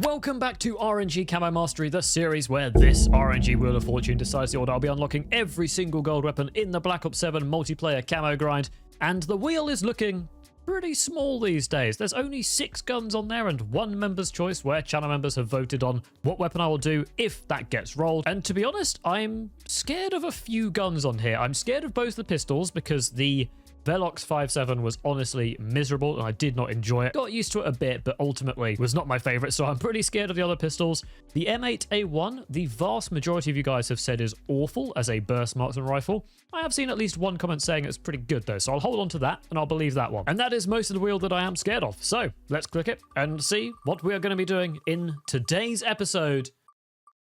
Welcome back to RNG Camo Mastery, the series where this RNG Wheel of Fortune decides the order. I'll be unlocking every single gold weapon in the Black Ops 7 multiplayer camo grind, and the wheel is looking pretty small these days. There's only 6 guns on there and 1 member's choice where channel members have voted on what weapon I will do if that gets rolled. And to be honest, I'm scared of a few guns on here. I'm scared of both the pistols because the Velox 5.7 was honestly miserable and I did not enjoy it. Got used to it a bit, but ultimately was not my favorite, so I'm pretty scared of the other pistols. The M8A1, the vast majority of you guys have said is awful as a burst marksman rifle. I have seen at least one comment saying it's pretty good though, so I'll hold on to that and I'll believe that one. And that is most of the wheel that I am scared of. So let's click it and see what we are going to be doing in today's episode.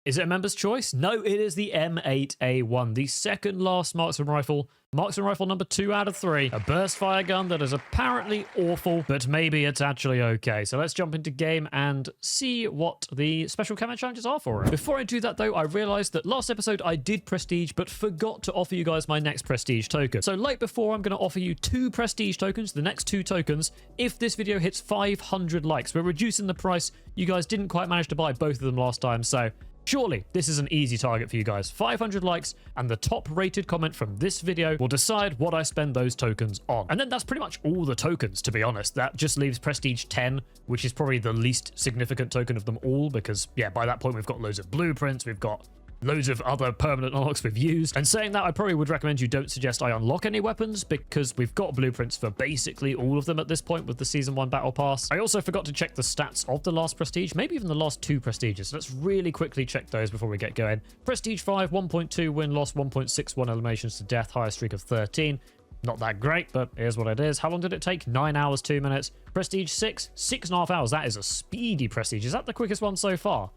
Is it a member's choice? No, it is the M8A1, the second last marksman rifle. Marksman rifle number 2 out of 3. A burst fire gun that is apparently awful, but maybe it's actually okay. So let's jump into game and see what the special camo challenges are for it. Before I do that though, I realized that last episode I did prestige, but forgot to offer you guys my next prestige token. So like before, I'm going to offer you 2 prestige tokens, the next 2 tokens, if this video hits 500 likes. We're reducing the price. You guys didn't quite manage to buy both of them last time, so surely this is an easy target for you guys. 500 likes and the top rated comment from this video will decide what I spend those tokens on. And then that's pretty much all the tokens, to be honest. That just leaves prestige 10, which is probably the least significant token of them all because, yeah, by that point we've got loads of blueprints, we've got loads of other permanent unlocks we've used. And saying that, I probably would recommend you don't suggest I unlock any weapons because we've got blueprints for basically all of them at this point with the Season 1 Battle Pass. I also forgot to check the stats of the last prestige, maybe even the last 2 prestiges. So let's really quickly check those before we get going. Prestige 5, 1.2 win-loss, 1.61 eliminations to death, highest streak of 13. Not that great, but here's what it is. How long did it take? 9 hours, 2 minutes. Prestige 6, 6.5 hours. That is a speedy prestige. Is that the quickest one so far?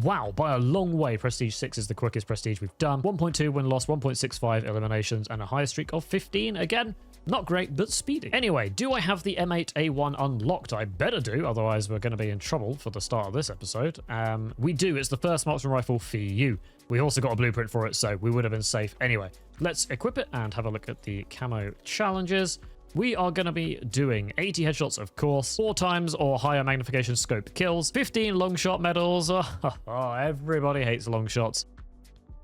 Wow, by a long way, Prestige 6 is the quickest prestige we've done. 1.2 win-loss, 1.65 eliminations, and a high streak of 15. Again, not great, but speedy. Anyway, do I have the M8A1 unlocked? I better do, otherwise we're going to be in trouble for the start of this episode. We do. It's the first marksman rifle for you. We also got a blueprint for it, so we would have been safe. Anyway, let's equip it and have a look at the camo challenges. We are going to be doing 80 headshots, of course, 4 times or higher magnification scope kills, 15 long shot medals. Oh, everybody hates long shots.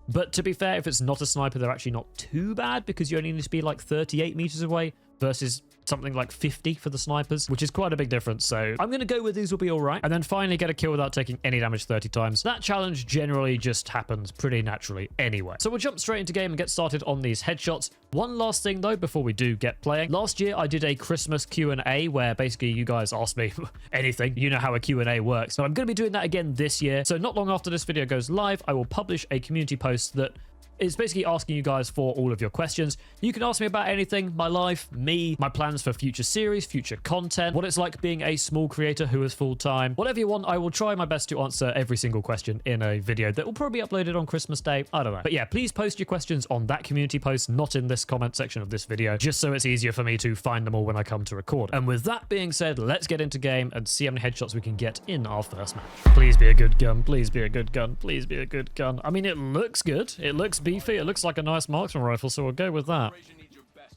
But to be fair, if it's not a sniper, they're actually not too bad because you only need to be like 38 meters away versus something like 50 for the snipers, which is quite a big difference. So I'm going to go with these will be all right. And then finally get a kill without taking any damage 30 times. That challenge generally just happens pretty naturally anyway. So we'll jump straight into game and get started on these headshots. One last thing though, before we do get playing. Last year I did a Christmas Q&A where basically you guys asked me anything. You know how a Q&A works. So I'm going to be doing that again this year. So not long after this video goes live, I will publish a community post that is basically asking you guys for all of your questions. You can ask me about anything, my life, me, my plans for future series, future content, what it's like being a small creator who is full-time. Whatever you want, I will try my best to answer every single question in a video that will probably be uploaded on Christmas Day. I don't know. But yeah, please post your questions on that community post, not in this comment section of this video, just so it's easier for me to find them all when I come to record. And with that being said, let's get into game and see how many headshots we can get in our first match. Please be a good gun. Please be a good gun. Please be a good gun. I mean, it looks good. It looks beefy. It looks like a nice marksman rifle, so we'll go with that.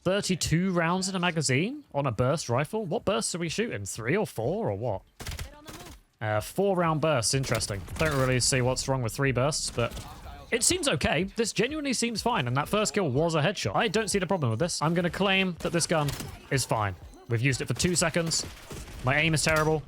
32 rounds in a magazine on a burst rifle. What bursts are we shooting? 3 or 4 or what? 4-round bursts. Interesting. Don't really see what's wrong with 3 bursts, but it seems okay. This genuinely seems fine, and that first kill was a headshot. I don't see the problem with this. I'm going to claim that this gun is fine. We've used it for 2 seconds. My aim is terrible,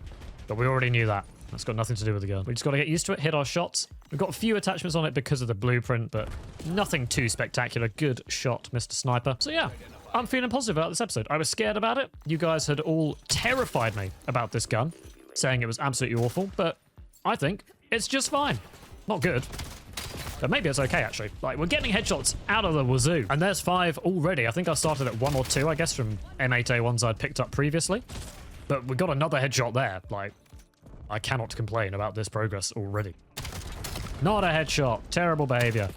but we already knew that. That's got nothing to do with the gun. We just got to get used to it, hit our shots. We've got a few attachments on it because of the blueprint, but nothing too spectacular. Good shot, Mr. Sniper. So yeah, I'm feeling positive about this episode. I was scared about it. You guys had all terrified me about this gun, saying it was absolutely awful, but I think it's just fine. Not good, but maybe it's okay, actually. Like, we're getting headshots out of the wazoo, and there's 5 already. I think I started at 1 or 2, I guess, from M8A1s I'd picked up previously, but we got another headshot there. Like, I cannot complain about this progress already. Not a headshot. Terrible behavior.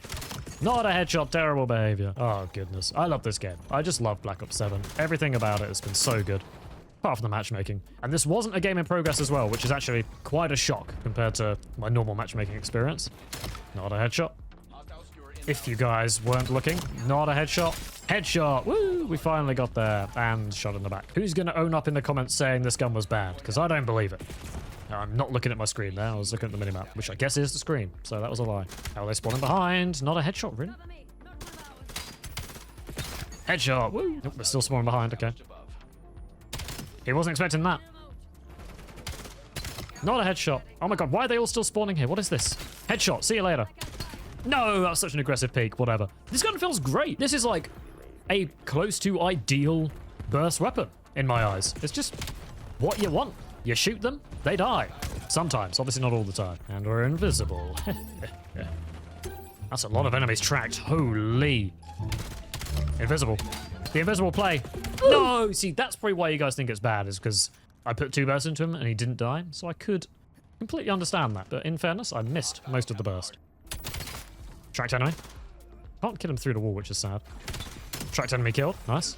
Not a headshot. Terrible behavior. Oh, goodness. I love this game. I just love Black Ops 7. Everything about it has been so good. Apart from the matchmaking. And this wasn't a game in progress as well, which is actually quite a shock compared to my normal matchmaking experience. Not a headshot. If you guys weren't looking, not a headshot. Headshot. Woo! We finally got there. And shot in the back. Who's going to own up in the comments saying this gun was bad? Because I don't believe it. I'm not looking at my screen there. I was looking at the minimap, which I guess is the screen. So that was a lie. How are they spawning behind? Not a headshot, really? Headshot. Woo. Nope, they're still spawning behind. Okay. He wasn't expecting that. Not a headshot. Oh my god, why are they all still spawning here? What is this? Headshot. See you later. No, that's such an aggressive peek. Whatever. This gun feels great. This is like a close to ideal burst weapon in my eyes. It's just what you want. You shoot them, they die. Sometimes, obviously not all the time. And we're invisible. That's a lot of enemies tracked. Holy. Invisible. The invisible play. No! See, that's probably why you guys think it's bad, is because I put 2 bursts into him and he didn't die. So I could completely understand that. But in fairness, I missed most of the burst. Tracked enemy. Can't kill him through the wall, which is sad. Tracked enemy killed. Nice.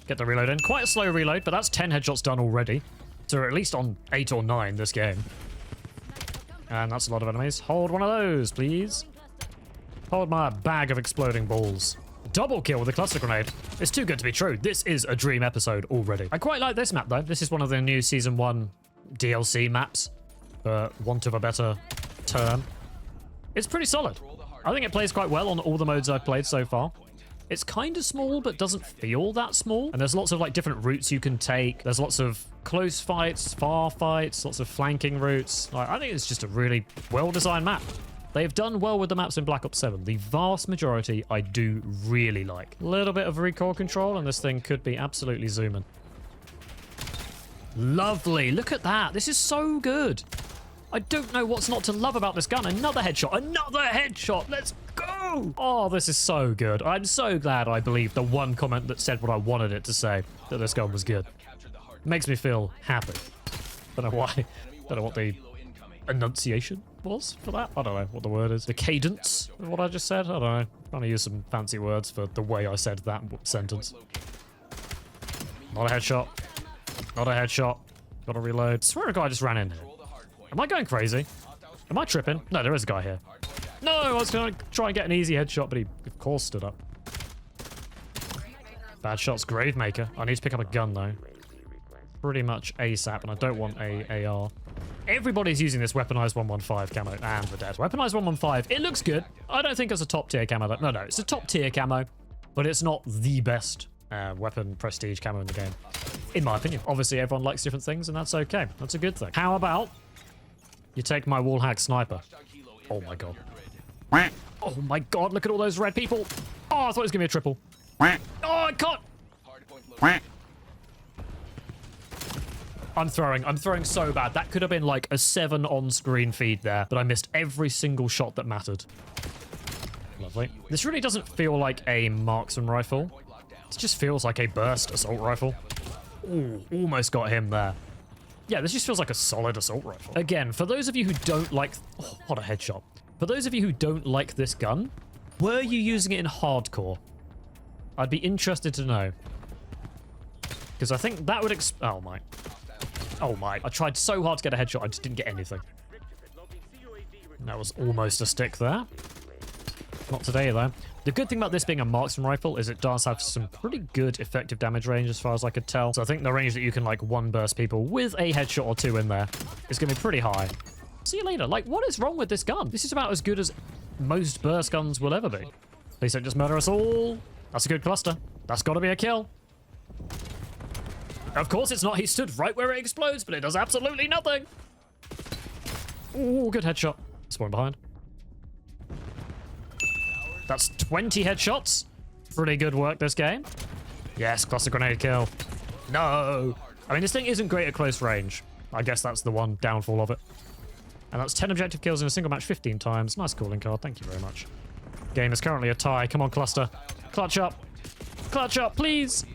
Get the reload in. Quite a slow reload, but that's 10 headshots done already. So we're at least on 8 or 9 this game. And that's a lot of enemies. Hold one of those, please. Hold my bag of exploding balls. Double kill with a cluster grenade. It's too good to be true. This is a dream episode already. I quite like this map, though. This is one of the new Season 1 DLC maps, for want of a better term. It's pretty solid. I think it plays quite well on all the modes I've played so far. It's kind of small, but doesn't feel that small. And there's lots of like different routes you can take. There's lots of close fights, far fights, lots of flanking routes. Like, I think it's just a really well-designed map. They've done well with the maps in Black Ops 7. The vast majority I do really like. A little bit of recoil control, and this thing could be absolutely zooming. Lovely. Look at that. This is so good. I don't know what's not to love about this gun. Another headshot. Another headshot. Let's go. Oh, this is so good. I'm so glad I believed the one comment that said what I wanted it to say, that this gun was good. Makes me feel happy. Don't know why. Don't know what the enunciation was for that. I don't know what the word is. The cadence of what I just said. I don't know. I'm trying to use some fancy words for the way I said that sentence. Not a headshot. Not a headshot. Gotta reload. I swear a guy just ran in here. Am I going crazy? Am I tripping? No, there is a guy here. No, I was going to try and get an easy headshot, but he, of course, stood up. Bad shots, Gravemaker. I need to pick up a gun, though. Pretty much ASAP, and I don't want a AR. Everybody's using this weaponized 115 camo, and the dead. Weaponized 115, it looks good. I don't think it's a top-tier camo. No, it's a top-tier camo, but it's not the best weapon prestige camo in the game, in my opinion. Obviously, everyone likes different things, and that's okay. That's a good thing. How about you take my wall hack sniper? Oh my god. Oh my god, look at all those red people. Oh, I thought it was gonna be a triple. Oh, I can't. I'm throwing so bad. That could have been like a 7 on-screen feed there, but I missed every single shot that mattered. Lovely. This really doesn't feel like a marksman rifle. It just feels like a burst assault rifle. Ooh, almost got him there. Yeah, this just feels like a solid assault rifle. Again, for those of you who don't like... Oh, what a headshot. For those of you who don't like this gun, were you using it in hardcore? I'd be interested to know. Because I think that would... Oh, my. Oh, my. I tried so hard to get a headshot, I just didn't get anything. That was almost a stick there. Not today, though. The good thing about this being a marksman rifle is it does have some pretty good effective damage range as far as I could tell. So I think the range that you can like one burst people with a headshot or 2 in there is going to be pretty high. See you later. Like, what is wrong with this gun? This is about as good as most burst guns will ever be. Please don't just murder us all. That's a good cluster. That's got to be a kill. Of course it's not. He stood right where it explodes, but it does absolutely nothing. Ooh, good headshot. Spawn behind. That's 20 headshots. Pretty good work this game. Yes, cluster grenade kill. No. I mean, this thing isn't great at close range. I guess that's the one downfall of it. And that's 10 objective kills in a single match 15 times. Nice calling card. Thank you very much. Game is currently a tie. Come on, cluster. Clutch up. Clutch up, please.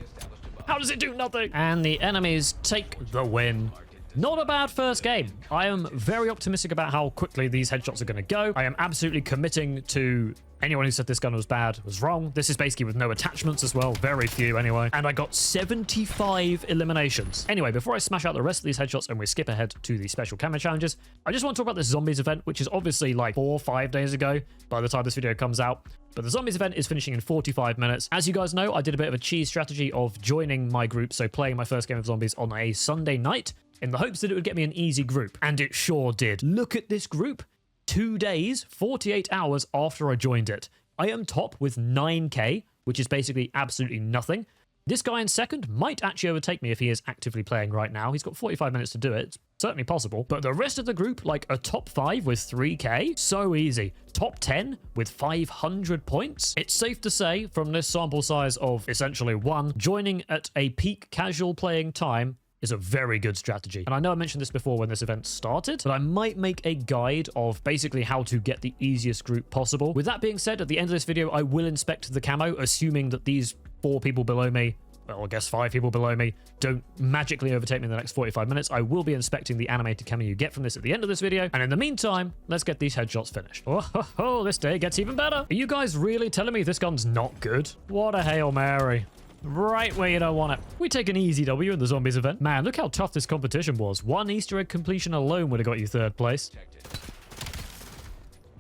How does it do nothing? And the enemies take the win. Not a bad first game. I am very optimistic about how quickly these headshots are going to go. I am absolutely committing to anyone who said this gun was bad was wrong. This is basically with no attachments as well. Very few anyway. And I got 75 eliminations. Anyway, before I smash out the rest of these headshots and we skip ahead to the special camera challenges, I just want to talk about this zombies event, which is obviously like 4 or 5 days ago by the time this video comes out. But the zombies event is finishing in 45 minutes. As you guys know, I did a bit of a cheese strategy of joining my group, so playing my first game of zombies on a Sunday night. in the hopes that it would get me an easy group. And it sure did. Look at this group. 2 days, 48 hours after I joined it. I am top with 9k, which is basically absolutely nothing. This guy in second might actually overtake me if he is actively playing right now. He's got 45 minutes to do it. It's certainly possible. But the rest of the group, like a top 5 with 3k, so easy. Top 10 with 500 points. It's safe to say from this sample size of essentially 1, joining at a peak casual playing time is a very good strategy. And I know I mentioned this before when this event started, but I might make a guide of basically how to get the easiest group possible. With that being said, at the end of this video, I will inspect the camo, assuming that these 4 people below me, well, I guess 5 people below me, don't magically overtake me in the next 45 minutes. I will be inspecting the animated camo you get from this at the end of this video. And in the meantime, let's get these headshots finished. Oh, this day gets even better. Are you guys really telling me this gun's not good? What a Hail Mary. Right where you don't want it. We take an easy W in the zombies event. Man, look how tough this competition was. 1 Easter egg completion alone would have got you 3rd place.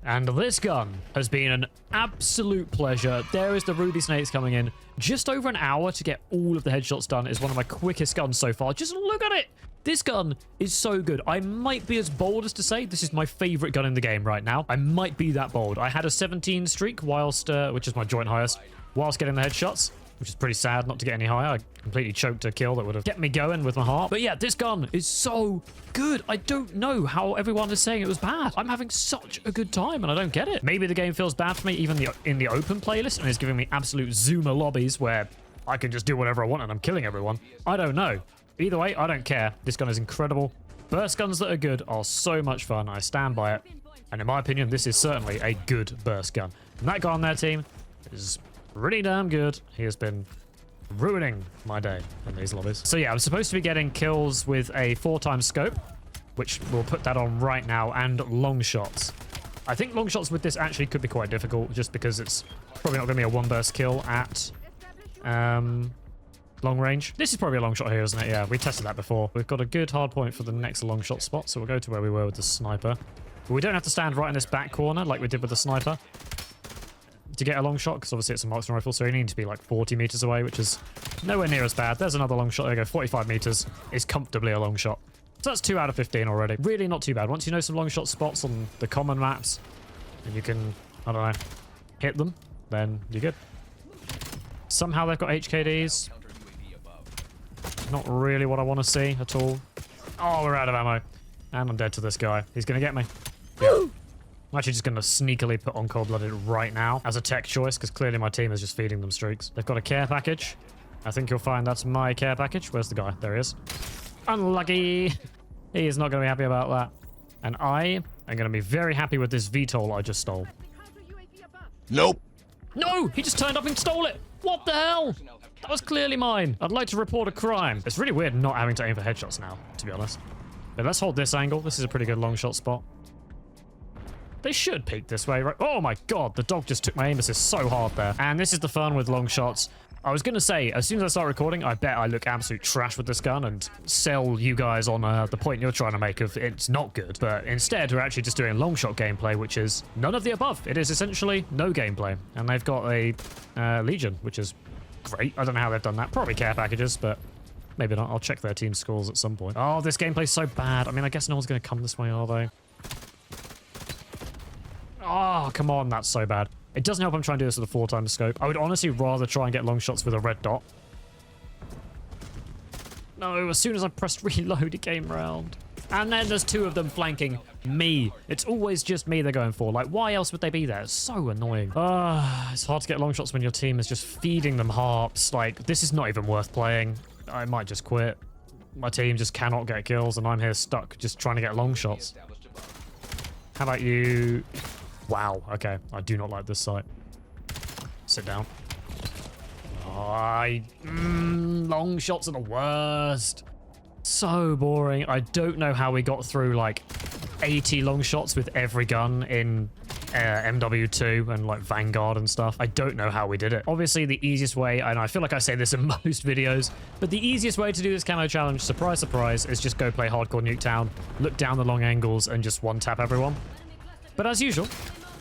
And this gun has been an absolute pleasure. There is the Ruby Snakes coming in. Just over an hour to get all of the headshots done is one of my quickest guns so far. Just look at it. This gun is so good. I might be as bold as to say this is my favorite gun in the game right now. I might be that bold. I had a 17 streak whilst, which is my joint highest, whilst getting the headshots, which is pretty sad not to get any higher. I completely choked a kill that would have kept me going with my heart. But yeah, this gun is so good. I don't know how everyone is saying it was bad. I'm having such a good time and I don't get it. Maybe the game feels bad for me even in the open playlist and is giving me absolute Zoomer lobbies where I can just do whatever I want and I'm killing everyone. I don't know. Either way, I don't care. This gun is incredible. Burst guns that are good are so much fun. I stand by it. And in my opinion, this is certainly a good burst gun. And that guy on their team is really damn good. He has been ruining my day in these lobbies. So yeah, I'm supposed to be getting kills with a 4x scope, which we'll put that on right now, and long shots. I think long shots with this actually could be quite difficult just because it's probably not going to be a 1 burst kill at long range. This is probably a long shot here, isn't it? Yeah, we tested that before. We've got a good hard point for the next long shot spot, so we'll go to where we were with the sniper. But we don't have to stand right in this back corner like we did with the sniper to get a long shot, because obviously it's a marksman rifle, so you need to be like 40 meters away, which is nowhere near as bad. There's another long shot. There you go. 45 meters is comfortably a long shot. So that's 2 out of 15 already. Really not too bad. Once you know some long shot spots on the common maps, and you can, I don't know, hit them, then you're good. Somehow they've got HKDs. Not really what I want to see at all. Oh, we're out of ammo. And I'm dead to this guy. He's going to get me. Yeah. I'm actually just going to sneakily put on Cold-Blooded right now as a tech choice, because clearly my team is just feeding them streaks. They've got a care package. I think you'll find that's my care package. Where's the guy? There he is. Unlucky. He is not going to be happy about that. And I am going to be very happy with this VTOL I just stole. Nope. No! He just turned up and stole it! What the hell? That was clearly mine. I'd like to report a crime. It's really weird not having to aim for headshots now, to be honest. But let's hold this angle. This is a pretty good long shot spot. They should peek this way, right? Oh my god, the dog just took my aim assist so hard there. And this is the fun with long shots. I was going to say, as soon as I start recording, I bet I look absolute trash with this gun and sell you guys on the point you're trying to make of it's not good. But instead, we're actually just doing long shot gameplay, which is none of the above. It is essentially no gameplay. And they've got a Legion, which is great. I don't know how they've done that. Probably care packages, but maybe not. I'll check their team scores at some point. Oh, this gameplay's so bad. I mean, I guess no one's going to come this way, are they? Oh, come on. That's so bad. It doesn't help I'm trying to do this with a 4x scope. I would honestly rather try and get long shots with a red dot. No, as soon as I pressed reload, it came round. And then there's 2 of them flanking me. It's always just me they're going for. Like, why else would they be there? It's so annoying. It's hard to get long shots when your team is just feeding them harps. Like, this is not even worth playing. I might just quit. My team just cannot get kills, and I'm here stuck just trying to get long shots. How about you? Wow, okay. I do not like this site. Sit down. Long shots are the worst. So boring. I don't know how we got through like 80 long shots with every gun in MW2 and like Vanguard and stuff. I don't know how we did it. Obviously the easiest way, and I feel like I say this in most videos, but the easiest way to do this camo challenge, surprise surprise, is just go play Hardcore Nuketown, look down the long angles and just one tap everyone. But as usual,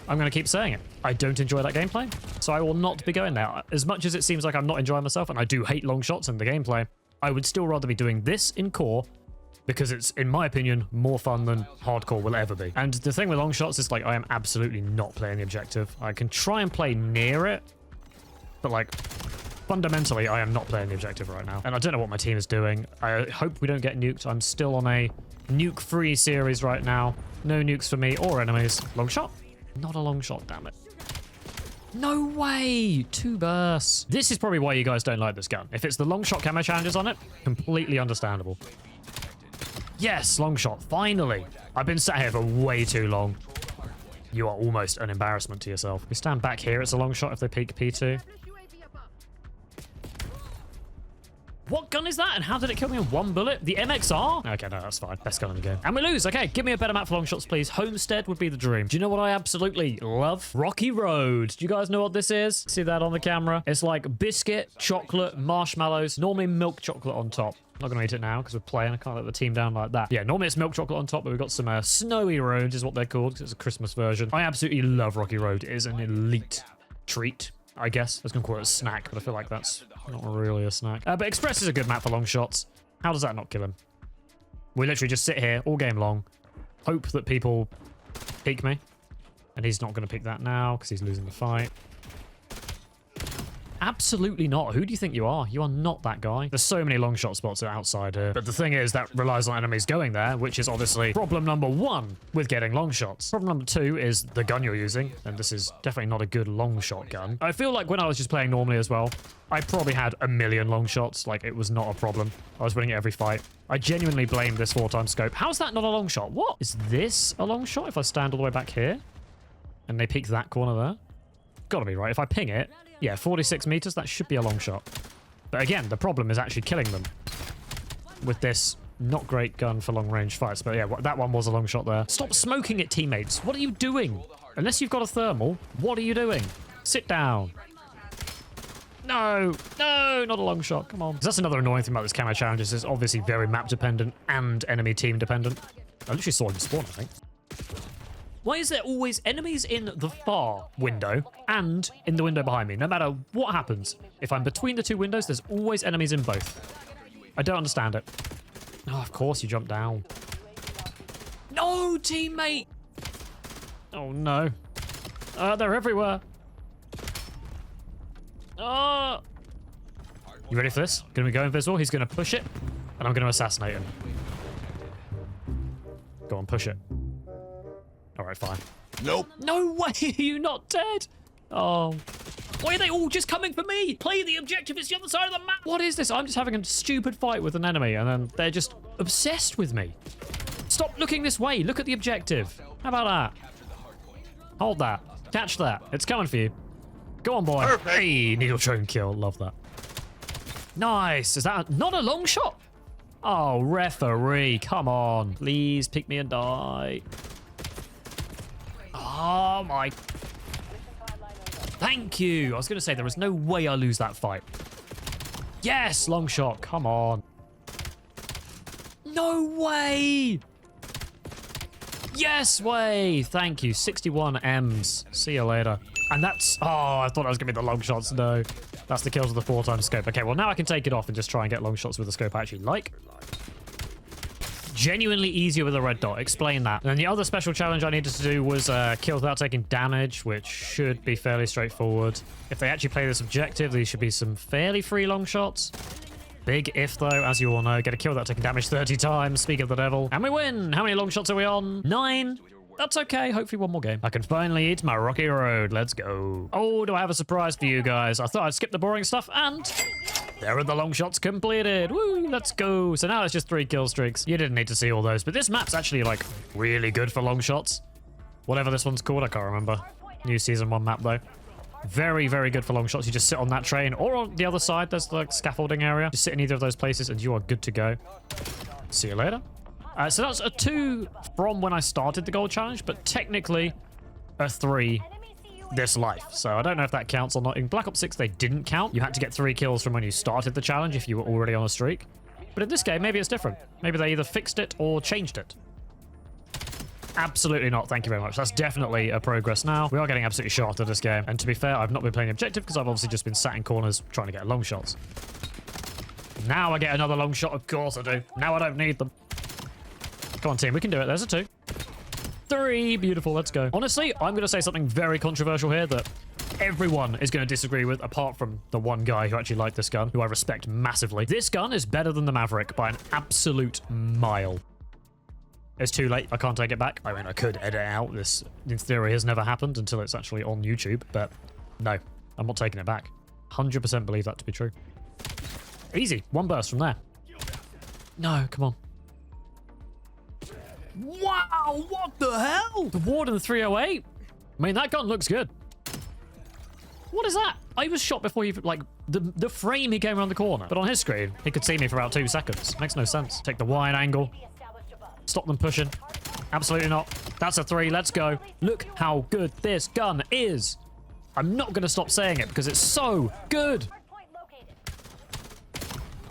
I'm going to keep saying it. I don't enjoy that gameplay, so I will not be going there. As much as it seems like I'm not enjoying myself, and I do hate long shots in the gameplay, I would still rather be doing this in core because it's, in my opinion, more fun than hardcore will ever be. And the thing with long shots is, like, I am absolutely not playing the objective. I can try and play near it, but, like, fundamentally, I am not playing the objective right now. And I don't know what my team is doing. I hope we don't get nuked. I'm still on a nuke-free series right now. No nukes for me or enemies. Long shot? Not a long shot, damn it. No way! 2 bursts. This is probably why you guys don't like this gun. If it's the long shot camo challenges on it, completely understandable. Yes, long shot, finally. I've been sat here for way too long. You are almost an embarrassment to yourself. We stand back here, it's a long shot if they peek P2. What gun is that? And how did it kill me in 1 bullet? The MXR? Okay, no, that's fine. Best gun in the game. And we lose. Okay, give me a better map for long shots, please. Homestead would be the dream. Do you know what I absolutely love? Rocky Road. Do you guys know what this is? See that on the camera? It's like biscuit, chocolate, marshmallows, normally milk chocolate on top. I'm not going to eat it now because we're playing. I can't let the team down like that. Yeah, normally it's milk chocolate on top, but we've got some snowy roads is what they're called because it's a Christmas version. I absolutely love Rocky Road. It is an elite treat, I guess. I was going to call it a snack, but I feel like that's not really a snack. But Express is a good map for long shots. How does that not kill him? We literally just sit here all game long, hope that people peek me. And he's not going to pick that now because he's losing the fight. Absolutely not. Who do you think you are? You are not that guy. There's so many long shot spots outside here. But the thing is, that relies on enemies going there, which is obviously problem number 1 with getting long shots. Problem number 2 is the gun you're using. And this is definitely not a good long shot gun. I feel like when I was just playing normally as well, I probably had a million long shots. Like, it was not a problem. I was winning every fight. I genuinely blame this 4x scope. How's that not a long shot? What? Is this a long shot if I stand all the way back here? And they peek that corner there? Gotta be right. If I ping it, yeah, 46 meters, that should be a long shot. But again, the problem is actually killing them with this not great gun for long range fights. But yeah, that one was a long shot there. Stop smoking it, teammates. What are you doing? Unless you've got a thermal, what are you doing? Sit down. No, no, not a long shot. Come on. That's another annoying thing about this camo challenges. It's obviously very map dependent and enemy team dependent. I literally saw him spawn, I think. Why is there always enemies in the far window and in the window behind me? No matter what happens, if I'm between the 2 windows, there's always enemies in both. I don't understand it. Oh, of course you jump down. No, teammate! Oh, no. They're everywhere. Oh! You ready for this? Gonna be going invisible. He's gonna push it, and I'm gonna assassinate him. Go on, push it. All right, fine. Nope. No way, are you not dead? Oh. Why are they all just coming for me? Play the objective, it's the other side of the map. What is this? I'm just having a stupid fight with an enemy and then they're just obsessed with me. Stop looking this way. Look at the objective. How about that? Hold that. Catch that. It's coming for you. Go on, boy. Perfect. Hey, needle drone kill. Love that. Nice. Is that not a long shot? Oh, referee. Come on. Please pick me and die. Oh my. Thank you. I was going to say there is no way I lose that fight. Yes, long shot. Come on. No way. Yes way. Thank you. 61 M's. See you later. And that's... Oh, I thought I was going to be the long shots. No. That's the kills with the 4x scope. Okay, well now I can take it off and just try and get long shots with the scope I actually like. Genuinely easier with a red dot. Explain that. And then the other special challenge I needed to do was kill without taking damage, which should be fairly straightforward. If they actually play this objective, these should be some fairly free long shots. Big if, though, as you all know. Get a kill without taking damage 30 times. Speak of the devil. And we win. How many long shots are we on? 9. That's okay. Hopefully one more game. I can finally eat my Rocky Road. Let's go. Oh, do I have a surprise for you guys? I thought I'd skip the boring stuff, and there are the long shots completed. Woo, let's go. So now it's just 3 kill streaks. You didn't need to see all those, but this map's actually, like, really good for long shots. Whatever this one's called, I can't remember. New Season 1 map, though. Very, very good for long shots. You just sit on that train, or on the other side, there's the like, scaffolding area. Just sit in either of those places, and you are good to go. See you later. So that's a 2 from when I started the gold challenge, but technically a 3 this life. So I don't know if that counts or not. In Black Ops 6, they didn't count. You had to get 3 kills from when you started the challenge if you were already on a streak. But in this game, maybe it's different. Maybe they either fixed it or changed it. Absolutely not. Thank you very much. That's definitely a progress now. We are getting absolutely shot at this game. And to be fair, I've not been playing objective because I've obviously just been sat in corners trying to get long shots. Now I get another long shot. Of course I do. Now I don't need them. Come on, team. We can do it. There's a 2. 3. Beautiful. Let's go. Honestly, I'm going to say something very controversial here that everyone is going to disagree with, apart from the one guy who actually liked this gun, who I respect massively. This gun is better than the Maverick by an absolute mile. It's too late. I can't take it back. I mean, I could edit out. This, in theory, has never happened until it's actually on YouTube, but no, I'm not taking it back. 100% believe that to be true. Easy. 1 burst from there. No, come on. Wow, what the hell? The Warden 308? I mean, that gun looks good. What is that? I was shot before he, like, the frame he came around the corner. But on his screen, he could see me for about 2 seconds. Makes no sense. Take the wide angle. Stop them pushing. Absolutely not. That's a 3. Let's go. Look how good this gun is. I'm not going to stop saying it because it's so good.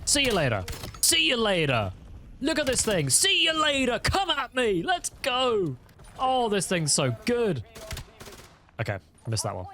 See you later. See you later. Look at this thing. See you later. Come at me. Let's go. Oh, this thing's so good. Okay, missed that one.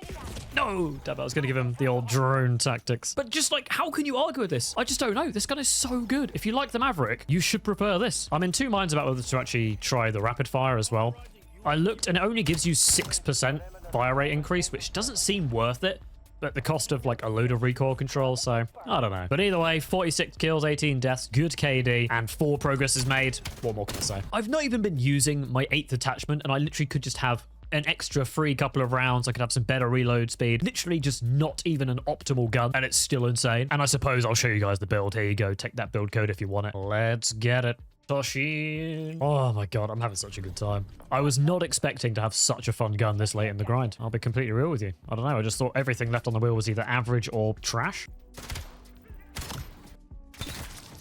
No, damn it, I was going to give him the old drone tactics. But just like, how can you argue with this? I just don't know. This gun is so good. If you like the Maverick, you should prefer this. I'm in 2 minds about whether to actually try the rapid fire as well. I looked and it only gives you 6% fire rate increase, which doesn't seem worth it at the cost of like a load of recoil control, so I don't know. But either way, 46 kills, 18 deaths, good KD, and 4 progresses made. What more can I say? I've not even been using my 8th attachment, and I literally could just have an extra free couple of rounds. I could have some better reload speed. Literally just not even an optimal gun, and it's still insane. And I suppose I'll show you guys the build. Here you go. Take that build code if you want it. Let's get it. Toshin. Oh my god, I'm having such a good time. I was not expecting to have such a fun gun this late in the grind. I'll be completely real with you. I don't know, I just thought everything left on the wheel was either average or trash.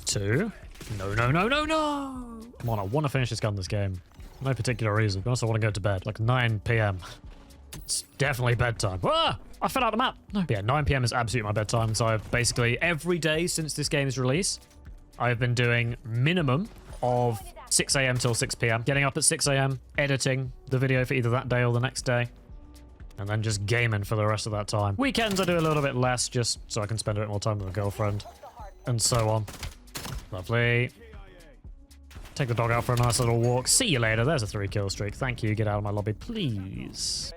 2. No, no, no, no, no! Come on, I want to finish this gun this game. No particular reason. But also, I want to go to bed. Like 9 p.m. It's definitely bedtime. Ah! I fell out the map. No. But yeah, 9 p.m. is absolutely my bedtime. So I've basically, every day since this game's release, I've been doing minimum of 6 a.m. till 6 p.m. Getting up at 6 a.m., editing the video for either that day or the next day, and then just gaming for the rest of that time. Weekends I do a little bit less, just so I can spend a bit more time with my girlfriend, and so on. Lovely. Take the dog out for a nice little walk. See you later. There's a 3 kill streak. Thank you. Get out of my lobby, please.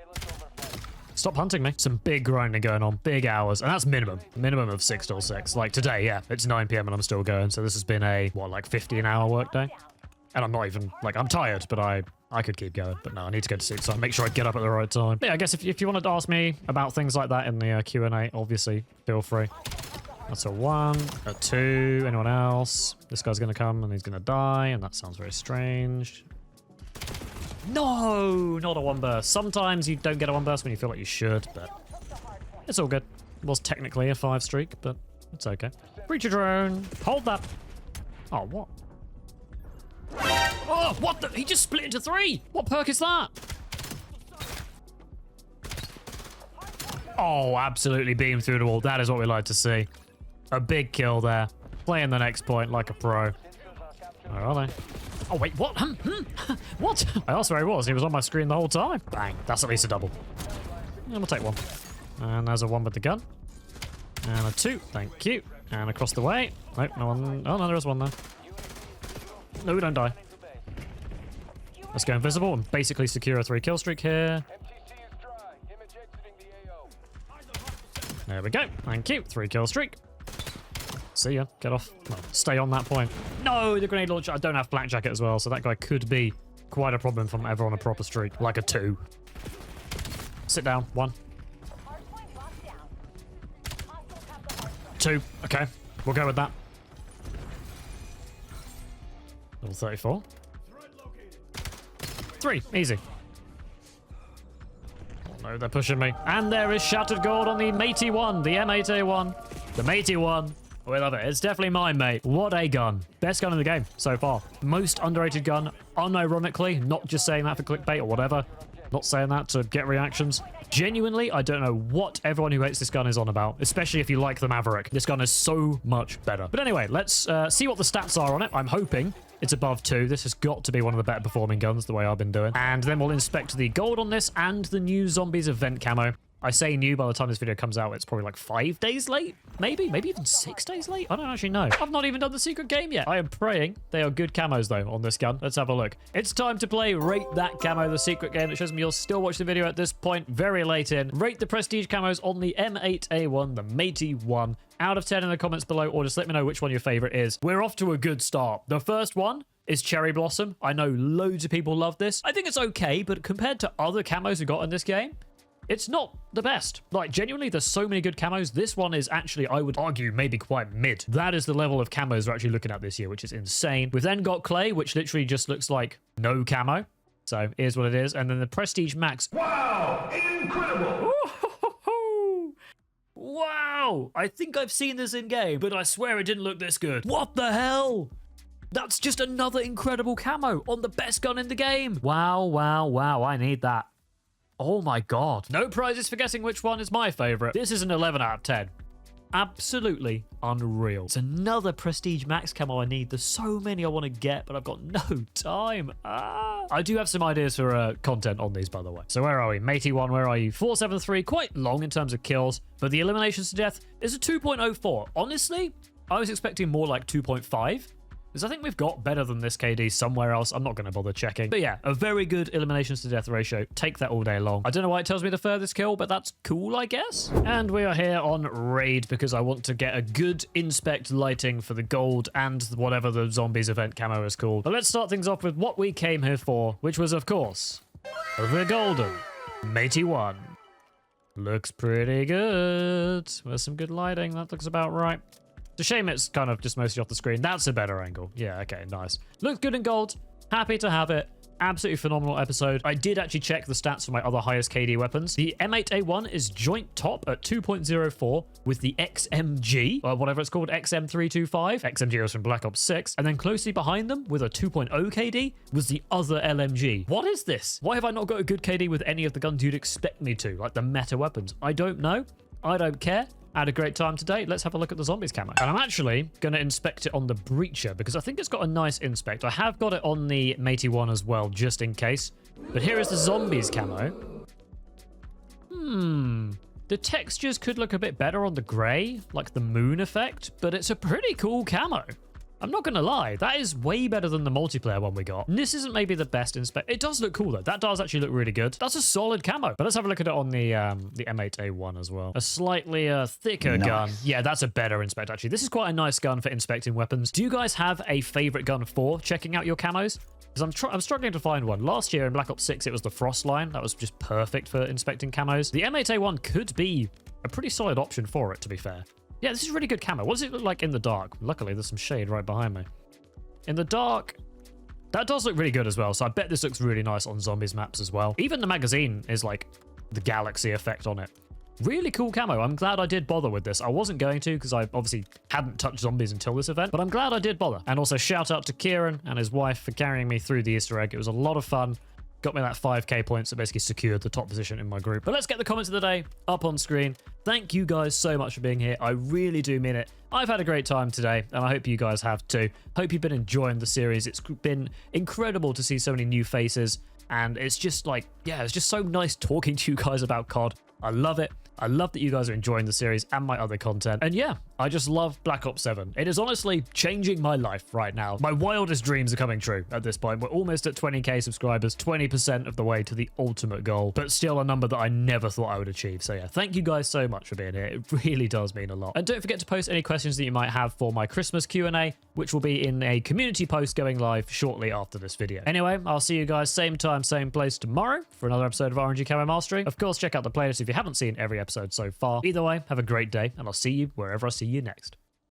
Stop hunting me. Some big grinding going on. Big hours. And that's minimum. Minimum of 6 till 6. Like today, yeah. It's 9 p.m. and I'm still going. So this has been a, what, like 15-hour workday? And I'm not even, like, I'm tired, but I could keep going. But no, I need to go to sleep, so I make sure I get up at the right time. But yeah, I guess if you wanted to ask me about things like that in the Q&A, obviously, feel free. That's a 1, a 2. Anyone else? This guy's going to come and he's going to die, and that sounds very strange. No, not a 1 burst. Sometimes you don't get a 1 burst when you feel like you should, but it's all good. It was technically a 5 streak, but it's okay. Breacher drone. Hold that. Oh, what? Oh, what the? He just split into 3. What perk is that? Oh, absolutely beamed through the wall. That is what we like to see. A big kill there. Playing the next point like a pro. Where are they? Oh, wait, what? What? I asked where he was. He was on my screen the whole time. Bang. That's at least a double. Yeah, we'll take 1. And there's a 1 with the gun. And a 2. Thank you. And across the way. Nope, no one. Oh, no, there is 1 there. No, don't die. Let's go invisible and basically secure a 3 kill streak here. There we go. Thank you. 3 kill streak. See ya. Get off. No, stay on that point. No, the grenade launcher. I don't have flak jacket as well, so that guy could be quite a problem if I'm ever on a proper streak. Like a 2. Sit down. 1. 2. Okay. We'll go with that. Level 34. 3. Easy. Oh no, they're pushing me. And there is Shattered Gold on the Matey 1. The M8A1. The Matey 1. We love it. It's definitely mine, mate. What a gun. Best gun in the game so far. Most underrated gun, unironically. Not just saying that for clickbait or whatever. Not saying that to get reactions. Genuinely, I don't know what everyone who hates this gun is on about, especially if you like the Maverick. This gun is so much better. But anyway, let's see what the stats are on it. I'm hoping it's above 2. This has got to be one of the better performing guns the way I've been doing. And then we'll inspect the gold on this and the new Zombies event camo. I say new, by the time this video comes out, it's probably like 5 days late, maybe even 6 days late. I don't actually know. I've not even done the secret game yet. I am praying they are good camos though on this gun. Let's have a look. It's time to play Rate That Camo, the secret game that shows me you'll still watch the video at this point, very late in. Rate the prestige camos on the M8A1, the Matey 1, out of 10 in the comments below, or just let me know which one your favorite is. We're off to a good start. The first one is Cherry Blossom. I know loads of people love this. I think it's okay, but compared to other camos we got in this game, it's not the best. Like, genuinely, there's so many good camos. This one is actually, I would argue, maybe quite mid. That is the level of camos we're actually looking at this year, which is insane. We've then got Clay, which literally just looks like no camo. So, here's what it is. And then the Prestige Max. Wow, incredible. Wow! I think I've seen this in game, but I swear it didn't look this good. What the hell? That's just another incredible camo on the best gun in the game. Wow, wow, wow. I need that. Oh my god. No prizes for guessing which one is my favorite. This is an 11 out of 10. Absolutely unreal. It's another Prestige Max camo I need. There's so many I want to get, but I've got no time. I do have some ideas for content on these, by the way. So where are we? Matey 1, where are you? 473, quite long in terms of kills, but the eliminations to death is a 2.04. Honestly, I was expecting more like 2.5. Because I think we've got better than this KD somewhere else. I'm not going to bother checking. But yeah, a very good eliminations to death ratio. Take that all day long. I don't know why it tells me the furthest kill, but that's cool, I guess. And we are here on Raid because I want to get a good inspect lighting for the gold and whatever the zombies event camo is called. But let's start things off with what we came here for, which was, of course, the golden Matey 1. Looks pretty good. With some good lighting. That looks about right. It's a shame it's kind of just mostly off the screen. That's a better angle. Yeah, okay, nice. Looks good in gold. Happy to have it. Absolutely phenomenal episode. I did actually check the stats for my other highest KD weapons. The M8A1 is joint top at 2.04 with the XMG, or whatever it's called, XM325. XMG was from Black Ops 6. And then closely behind them with a 2.0 KD was the other LMG. What is this? Why have I not got a good KD with any of the guns you'd expect me to? Like the meta weapons. I don't know. I don't care. Had a great time today. Let's have a look at the zombies camo. And I'm actually going to inspect it on the breacher because I think it's got a nice inspect. I have got it on the Matey 1 as well, just in case. But here is the zombies camo. The textures could look a bit better on the gray, like the moon effect, but it's a pretty cool camo. I'm not going to lie, that is way better than the multiplayer one we got. And this isn't maybe the best inspect. It does look cool though. That does actually look really good. That's a solid camo. But let's have a look at it on the M8A1 as well. A slightly thicker gun. Yeah, that's a better inspect actually. This is quite a nice gun for inspecting weapons. Do you guys have a favorite gun for checking out your camos? Because I'm struggling to find one. Last year in Black Ops 6, it was the Frostline. That was just perfect for inspecting camos. The M8A1 could be a pretty solid option for it, to be fair. Yeah, this is really good camo. What does it look like in the dark? Luckily, there's some shade right behind me. In the dark, that does look really good as well. So I bet this looks really nice on zombies maps as well. Even the magazine is like the galaxy effect on it. Really cool camo. I'm glad I did bother with this. I wasn't going to because I obviously hadn't touched zombies until this event, but I'm glad I did bother. And also shout out to Kieran and his wife for carrying me through the Easter egg. It was a lot of fun. Got me that 5k points that basically secured the top position in my group. But let's get the comments of the day up on screen. Thank you guys so much for being here. I really do mean it. I've had a great time today, and I hope you guys have too. Hope you've been enjoying the series. It's been incredible to see so many new faces, and it's just like, yeah, it's just so nice talking to you guys about COD. I love it. I love that you guys are enjoying the series and my other content. And yeah, I just love Black Ops 7. It is honestly changing my life right now. My wildest dreams are coming true at this point. We're almost at 20k subscribers, 20% of the way to the ultimate goal, but still a number that I never thought I would achieve. So yeah, thank you guys so much for being here. It really does mean a lot. And don't forget to post any questions that you might have for my Christmas Q&A, which will be in a community post going live shortly after this video. Anyway, I'll see you guys same time, same place tomorrow for another episode of RNG Camo Mastery. Of course, check out the playlist if you haven't seen every episode so far. Either way, have a great day, and I'll see you wherever I see you next.